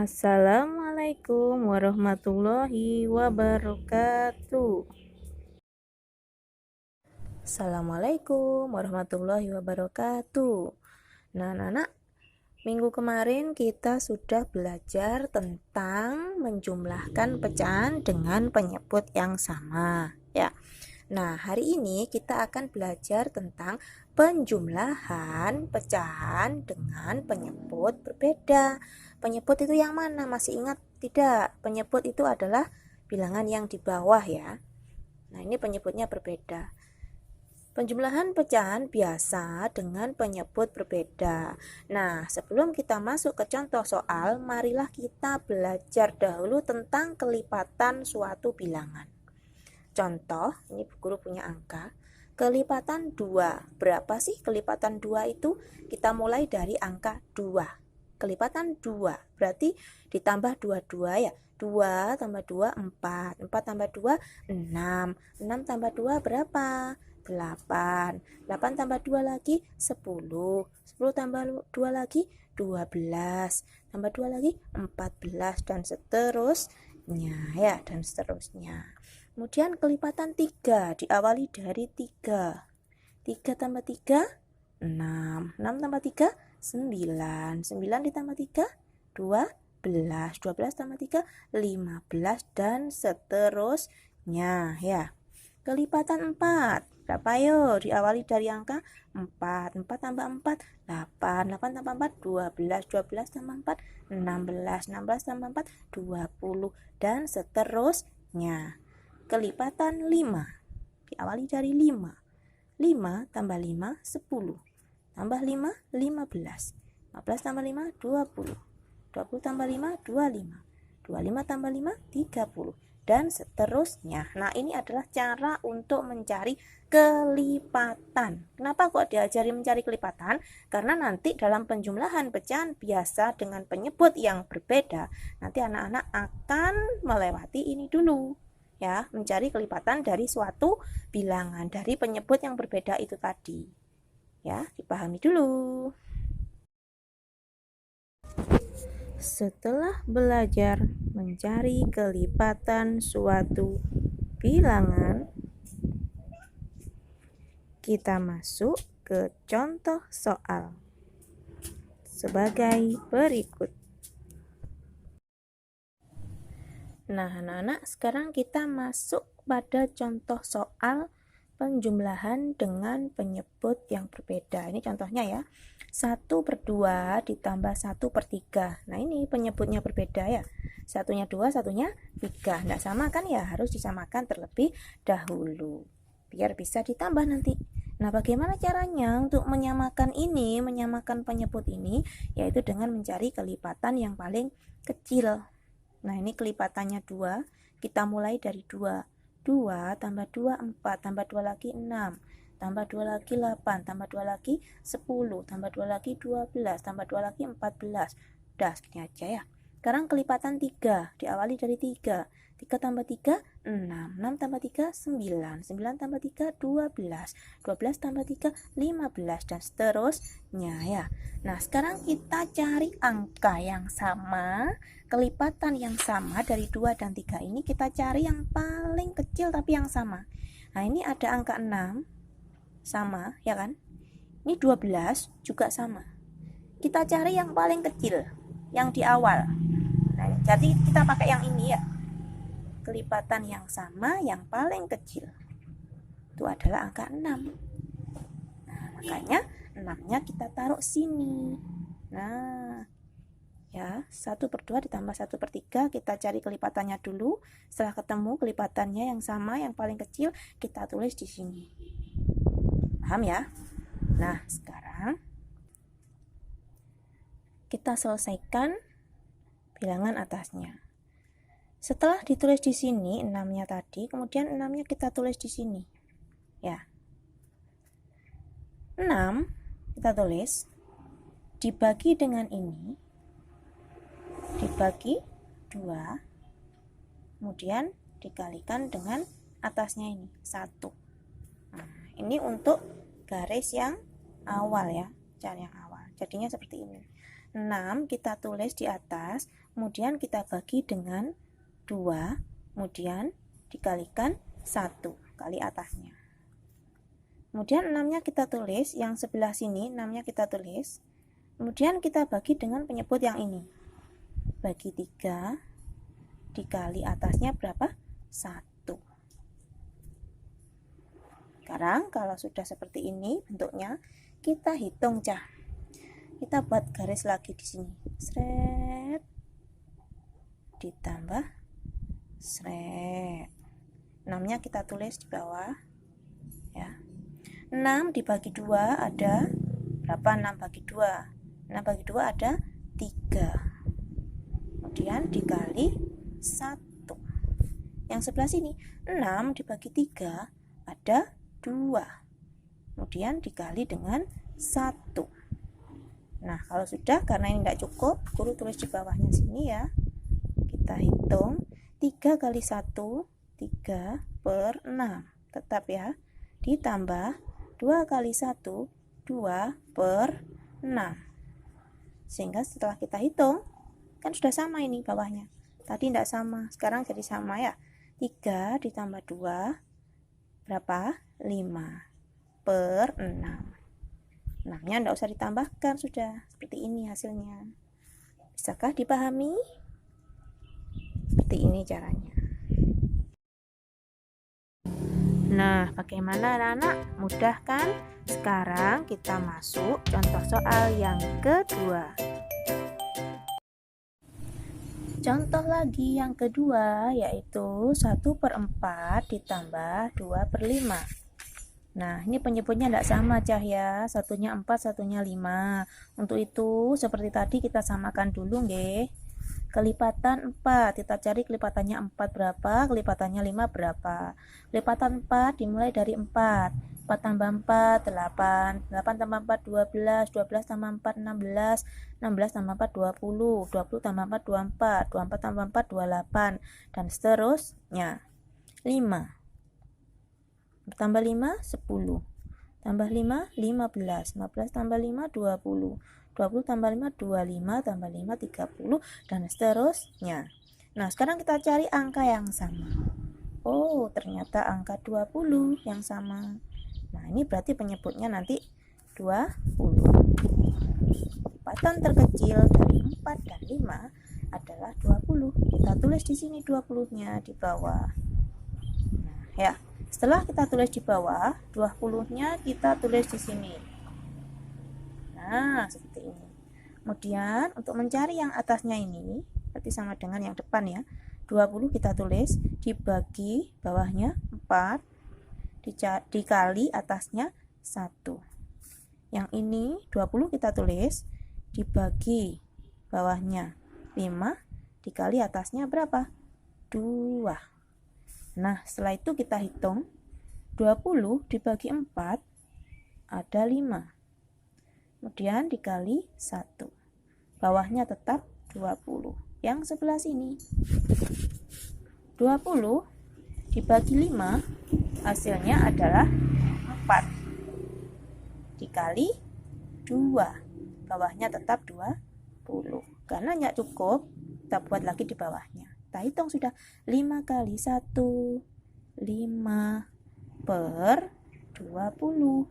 Assalamualaikum warahmatullahi wabarakatuh. Assalamualaikum warahmatullahi wabarakatuh. Nah, anak-anak, minggu kemarin kita sudah belajar tentang menjumlahkan pecahan dengan penyebut yang sama, ya. Nah, hari ini kita akan belajar tentang penjumlahan pecahan dengan penyebut berbeda. Penyebut itu yang mana? Masih ingat tidak? Penyebut itu adalah bilangan yang di bawah ya. Nah, ini penyebutnya berbeda. Penjumlahan pecahan biasa dengan penyebut berbeda. Nah, sebelum kita masuk ke contoh soal, marilah kita belajar dahulu tentang kelipatan suatu bilangan. Contoh, ini guru punya angka. Kelipatan 2. Berapa sih kelipatan 2 itu? Kita mulai dari angka 2. Kelipatan 2. Berarti ditambah 22 ya. 2 tambah 2, 4. 4 tambah 2, 6. 6 tambah 2 berapa? 8. 8 tambah 2 lagi, 10. 10 tambah 2 lagi, 12. Tambah 2 lagi, 14. Dan seterusnya ya, dan seterusnya. Kemudian kelipatan 3 diawali dari 3. 3 tambah 3, 6. 6 tambah 3, 9. 9 ditambah 3, 12. 12 tambah 3, 15. Dan seterusnya ya. Kelipatan 4. Berapa yuk? Diawali dari angka 4. 4 tambah 4, 8. 8 tambah 4, 12. 12 tambah 4, 16. 16 tambah 4, 20. Dan seterusnya. Kelipatan 5. Diawali dari 5. 5 tambah 5, 10. Tambah 5, 15. 15 tambah 5, 20. 20 tambah 5, 25. 25 tambah 5, 30. Dan seterusnya. Nah, ini adalah cara untuk mencari kelipatan. Kenapa kok diajari mencari kelipatan? Karena nanti dalam penjumlahan pecahan biasa dengan penyebut yang berbeda, nanti anak-anak akan melewati ini dulu. Ya, mencari kelipatan dari suatu bilangan dari penyebut yang berbeda itu tadi. Ya, dipahami dulu. Setelah belajar mencari kelipatan suatu bilangan, kita masuk ke contoh soal sebagai berikut. Nah, anak-anak, sekarang kita masuk pada contoh soal penjumlahan dengan penyebut yang berbeda. Ini contohnya ya. 1/2 ditambah 1/3. Nah, ini penyebutnya berbeda ya. Satunya 2, satunya 3. Nggak sama kan ya? Harus disamakan terlebih dahulu. Biar bisa ditambah nanti. Nah, bagaimana caranya untuk menyamakan ini, menyamakan penyebut ini? Yaitu dengan mencari kelipatan yang paling kecil. Nah, ini kelipatannya 2. Kita mulai dari 2. 2 tambah 2, 4. Tambah 2 lagi 6. Tambah 2 lagi 8. Tambah 2 lagi 10. Tambah 2 lagi 12. Tambah 2 lagi 14. Udah, segini aja ya. Sekarang kelipatan 3. Diawali dari 3. 3 tambah 3, 6. 6 tambah 3, 9. 9 tambah 3, 12. 12 tambah 3, 15. Dan seterusnya ya. Nah, sekarang kita cari angka yang sama, kelipatan yang sama dari 2 dan 3 ini. Kita cari yang paling kecil tapi yang sama. Nah, ini ada angka 6 sama ya kan, ini 12 juga sama. Kita cari yang paling kecil yang di awal. Nah, jadi kita pakai yang ini ya, kelipatan yang sama yang paling kecil itu adalah angka 6. Nah, makanya 6-nya kita taruh sini. Nah ya, 1/2 ditambah 1/3, kita cari kelipatannya dulu. Setelah ketemu kelipatannya yang sama yang paling kecil, kita tulis di sini. Paham ya? Nah, sekarang kita selesaikan bilangan atasnya. Setelah ditulis di sini 6-nya tadi, kemudian 6-nya kita tulis di sini. Ya. 6 kita tulis dibagi dengan ini, dibagi 2, kemudian dikalikan dengan atasnya ini 1. Nah, ini untuk garis yang awal ya, cara yang awal. Jadinya seperti ini. 6 kita tulis di atas, kemudian kita bagi dengan 2, kemudian dikalikan 1 kali atasnya. Kemudian 6-nya kita tulis, yang sebelah sini 6-nya kita tulis. Kemudian kita bagi dengan penyebut yang ini. Bagi 3, dikali atasnya berapa? 1. Sekarang kalau sudah seperti ini bentuknya, kita hitung, Cah. Kita buat garis lagi di sini. Sret. Ditambah sret. 6-nya kita tulis di bawah. Ya. 6 dibagi 2 ada berapa? 6 bagi 2. 6 bagi 2 ada 3. Kemudian dikali 1. Yang sebelah sini 6 dibagi 3 ada 2. Kemudian dikali dengan 1. Nah, kalau sudah, karena ini tidak cukup, guru tulis di bawahnya sini ya. Kita hitung 3 kali 1, 3 per 6. Tetap ya. Ditambah 2 kali 1, 2 per 6. Sehingga setelah kita hitung, kan sudah sama ini bawahnya. Tadi tidak sama, sekarang jadi sama ya. 3 ditambah 2, berapa? 5 per 6. 6-nya tidak usah ditambahkan, sudah seperti ini hasilnya. Bisakah dipahami? Seperti ini caranya. Nah, bagaimana anak-anak? Mudah kan? Sekarang kita masuk contoh soal yang kedua. Contoh lagi yang kedua yaitu 1/4 ditambah 2/5. Nah, ini penyebutnya tidak sama, Cah ya. Satunya 4, satunya 5. Untuk itu, seperti tadi kita samakan dulu, nggih. Kelipatan 4, kita cari kelipatannya 4 berapa, kelipatannya 5 berapa. Kelipatan 4 dimulai dari 4. 4 tambah 4, 8. 8 tambah 4, 12. 12 tambah 4, 16. 16 tambah 4, 20. 20 tambah 4, 24. 24 tambah 4, 28. Dan seterusnya. 5. Tambah 5, 10. Tambah 5, 15. 15 tambah 5, 20. 20 tambah 5, 25. Tambah 5, 30. Dan seterusnya. Nah, sekarang kita cari angka yang sama. Oh, ternyata angka 20 yang sama. Nah, ini berarti penyebutnya nanti 20. Kelipatan terkecil dari 4 dan 5 adalah 20. Kita tulis di sini 20-nya di bawah. Nah, ya. Setelah kita tulis di bawah, 20-nya kita tulis di sini. Nah, seperti ini. Kemudian, untuk mencari yang atasnya ini, berarti sama dengan yang depan ya. 20 kita tulis, dibagi bawahnya 4, dikali atasnya 1. Yang ini, 20 kita tulis, dibagi bawahnya 5, dikali atasnya berapa? 2. Nah, setelah itu kita hitung 20 dibagi 4 ada 5. Kemudian dikali 1. Bawahnya tetap 20. Yang sebelah sini 20 dibagi 5 hasilnya adalah 4. Dikali 2. Bawahnya tetap 20. Karena nggak cukup, kita buat lagi di bawahnya. Kita hitung sudah 5 kali 1, 5 per 20.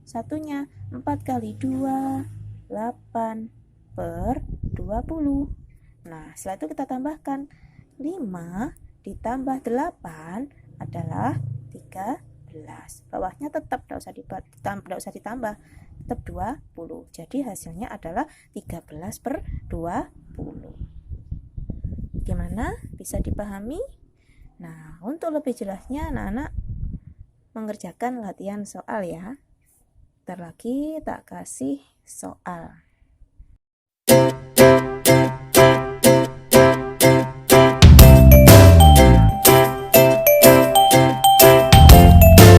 Satunya 4 kali 2, 8 per 20. Nah, setelah itu kita tambahkan 5 ditambah 8 adalah 13. Bawahnya tetap tidak usah ditambah, tetap 20. Jadi hasilnya adalah 13 per 20. Gimana? Bisa dipahami? Nah, untuk lebih jelasnya anak-anak mengerjakan latihan soal ya. Bentar lagi tak kasih soal.